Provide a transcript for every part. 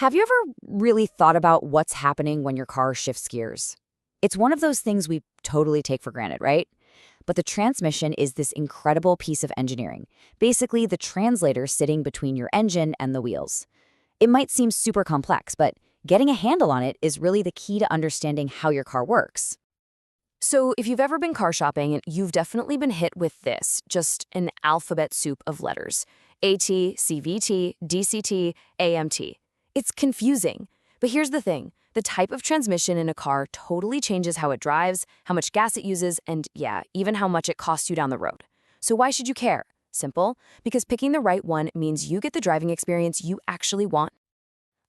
Have you ever really thought about what's happening when your car shifts gears? It's one of those things we totally take for granted, right? But the transmission is this incredible piece of engineering, basically the translator sitting between your engine and the wheels. It might seem super complex, but getting a handle on it is really the key to understanding how your car works. So, if you've ever been car shopping, you've definitely been hit with this, just an alphabet soup of letters. AT, CVT, DCT, AMT. It's confusing. But here's the thing. The type of transmission in a car totally changes how it drives, how much gas it uses, and yeah, even how much it costs you down the road. So why should you care? Simple. Because picking the right one means you get the driving experience you actually want.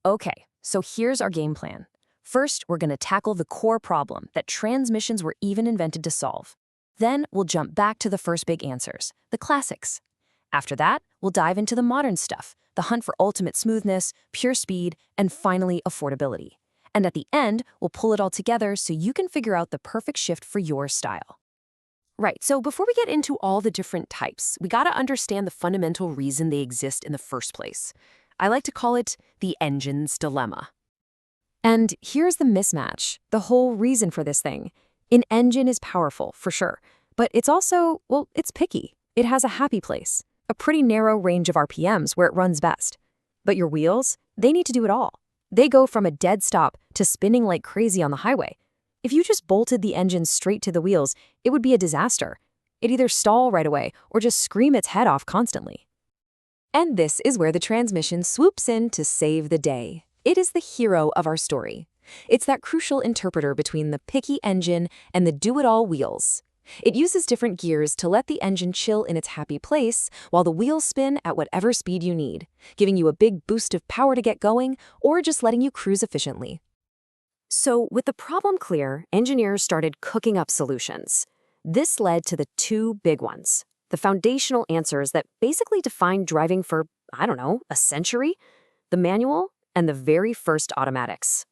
Okay, so here's our game plan. First, we're going to tackle the core problem that transmissions were even invented to solve. Then, we'll jump back to the first big answers, the classics. After that, we'll dive into the modern stuff, the hunt for ultimate smoothness, pure speed, and finally, affordability. And at the end, we'll pull it all together so you can figure out the perfect shift for your style. Right, so before we get into all the different types, we gotta understand the fundamental reason they exist in the first place. I like to call it the engine's dilemma. And here's the mismatch, the whole reason for this thing. An engine is powerful, for sure, but it's also, well, it's picky. It has a happy place, a pretty narrow range of RPMs where it runs best. But your wheels, they need to do it all. They go from a dead stop to spinning like crazy on the highway. If you just bolted the engine straight to the wheels, it would be a disaster. It'd either stall right away or just scream its head off constantly. And this is where the transmission swoops in to save the day. It is the hero of our story. It's that crucial interpreter between the picky engine and the do-it-all wheels. It uses different gears to let the engine chill in its happy place while the wheels spin at whatever speed you need, giving you a big boost of power to get going or just letting you cruise efficiently. So, with the problem clear, engineers started cooking up solutions. This led to the two big ones, the foundational answers that basically defined driving for, I don't know, a century, the manual and the very first automatics.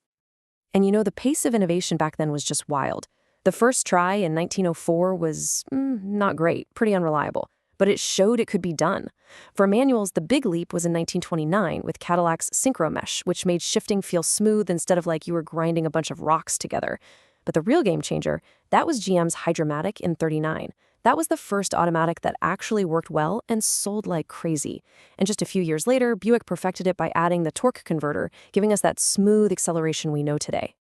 And the pace of innovation back then was just wild. The first try in 1904 was not great, pretty unreliable, but it showed it could be done. For manuals, the big leap was in 1929 with Cadillac's Synchromesh, which made shifting feel smooth instead of like you were grinding a bunch of rocks together. But the real game changer, that was GM's Hydra-Matic in 39. That was the first automatic that actually worked well and sold like crazy. And just a few years later, Buick perfected it by adding the torque converter, giving us that smooth acceleration we know today.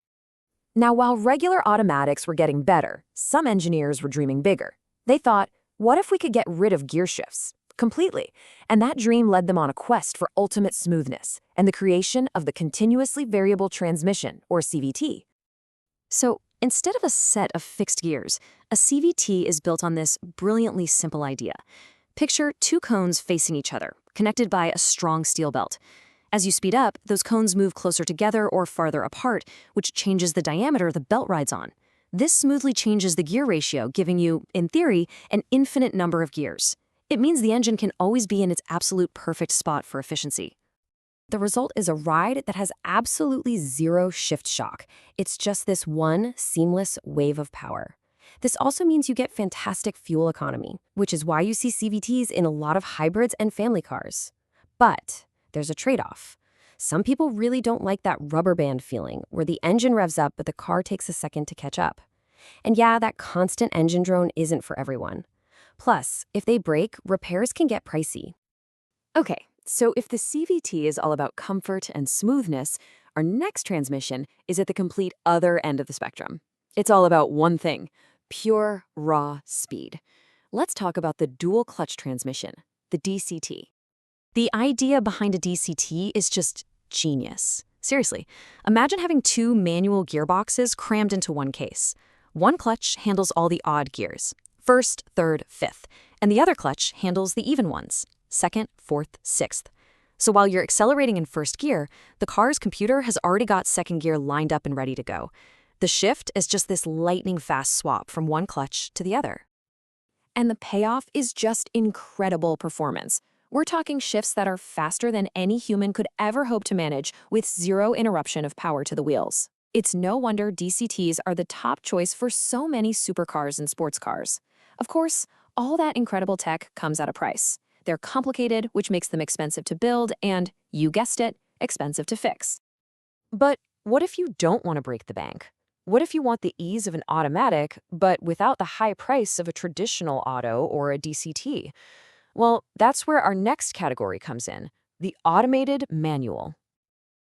Now, while regular automatics were getting better, some engineers were dreaming bigger. They thought, what if we could get rid of gear shifts completely? And that dream led them on a quest for ultimate smoothness and the creation of the continuously variable transmission, or CVT. So, instead of a set of fixed gears, a CVT is built on this brilliantly simple idea. Picture two cones facing each other, connected by a strong steel belt. As you speed up, those cones move closer together or farther apart, which changes the diameter the belt rides on. This smoothly changes the gear ratio, giving you, in theory, an infinite number of gears. It means the engine can always be in its absolute perfect spot for efficiency. The result is a ride that has absolutely zero shift shock. It's just this one seamless wave of power. This also means you get fantastic fuel economy, which is why you see CVTs in a lot of hybrids and family cars. But there's a trade-off. Some people really don't like that rubber band feeling where the engine revs up but the car takes a second to catch up. And yeah, that constant engine drone isn't for everyone. Plus, if they break, repairs can get pricey. Okay. So if the CVT is all about comfort and smoothness, our next transmission is at the complete other end of the spectrum. It's all about one thing, pure, raw speed. Let's talk about the dual clutch transmission, the DCT. The idea behind a DCT is just genius. Seriously, imagine having two manual gearboxes crammed into one case. One clutch handles all the odd gears, first, third, fifth, and the other clutch handles the even ones, second, fourth, sixth. So while you're accelerating in first gear, the car's computer has already got second gear lined up and ready to go. The shift is just this lightning-fast swap from one clutch to the other. And the payoff is just incredible performance. We're talking shifts that are faster than any human could ever hope to manage with zero interruption of power to the wheels. It's no wonder DCTs are the top choice for so many supercars and sports cars. Of course, all that incredible tech comes at a price. They're complicated, which makes them expensive to build and, you guessed it, expensive to fix. But what if you don't want to break the bank? What if you want the ease of an automatic, but without the high price of a traditional auto or a DCT? Well, that's where our next category comes in, the automated manual.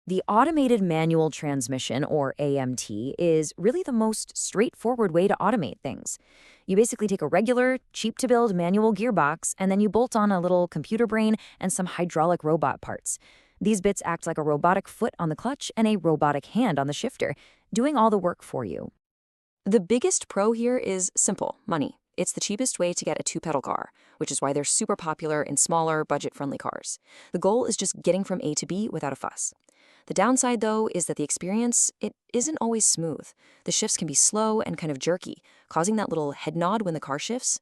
The automated manual transmission, or AMT, is really the most straightforward way to automate things. You basically take a regular, cheap-to-build manual gearbox, and then you bolt on a little computer brain and some hydraulic robot parts. These bits act like a robotic foot on the clutch and a robotic hand on the shifter, doing all the work for you. The biggest pro here is simple money. It's the cheapest way to get a two-pedal car, which is why they're super popular in smaller, budget-friendly cars. The goal is just getting from A to B without a fuss. The downside, though, is that the experience, it isn't always smooth. The shifts can be slow and kind of jerky, causing that little head nod when the car shifts.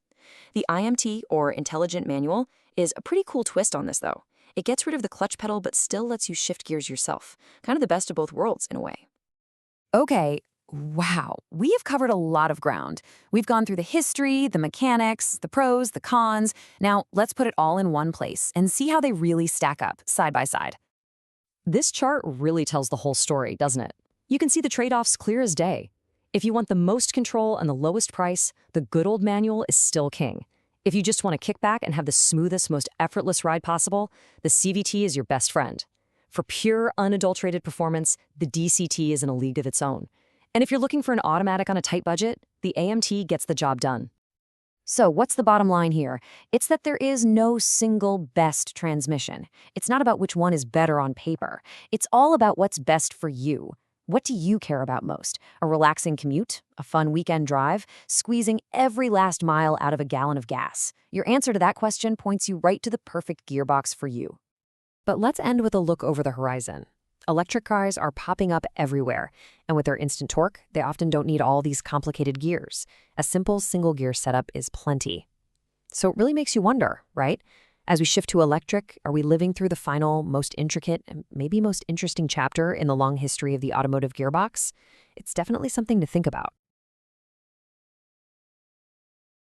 The IMT, or Intelligent Manual, is a pretty cool twist on this, though. It gets rid of the clutch pedal but still lets you shift gears yourself. Kind of the best of both worlds, in a way. Okay, wow, we have covered a lot of ground. We've gone through the history, the mechanics, the pros, the cons. Now, let's put it all in one place and see how they really stack up, side by side. This chart really tells the whole story, doesn't it? You can see the trade-offs clear as day. If you want the most control and the lowest price, the good old manual is still king. If you just want to kick back and have the smoothest, most effortless ride possible, the CVT is your best friend. For pure, unadulterated performance, the DCT is in a league of its own. And if you're looking for an automatic on a tight budget, the AMT gets the job done. So what's the bottom line here? It's that there is no single best transmission. It's not about which one is better on paper. It's all about what's best for you. What do you care about most? A relaxing commute? A fun weekend drive? Squeezing every last mile out of a gallon of gas? Your answer to that question points you right to the perfect gearbox for you. But let's end with a look over the horizon. Electric cars are popping up everywhere, and with their instant torque, they often don't need all these complicated gears. A simple single-gear setup is plenty. So it really makes you wonder, right? As we shift to electric, are we living through the final, most intricate, and maybe most interesting chapter in the long history of the automotive gearbox? It's definitely something to think about.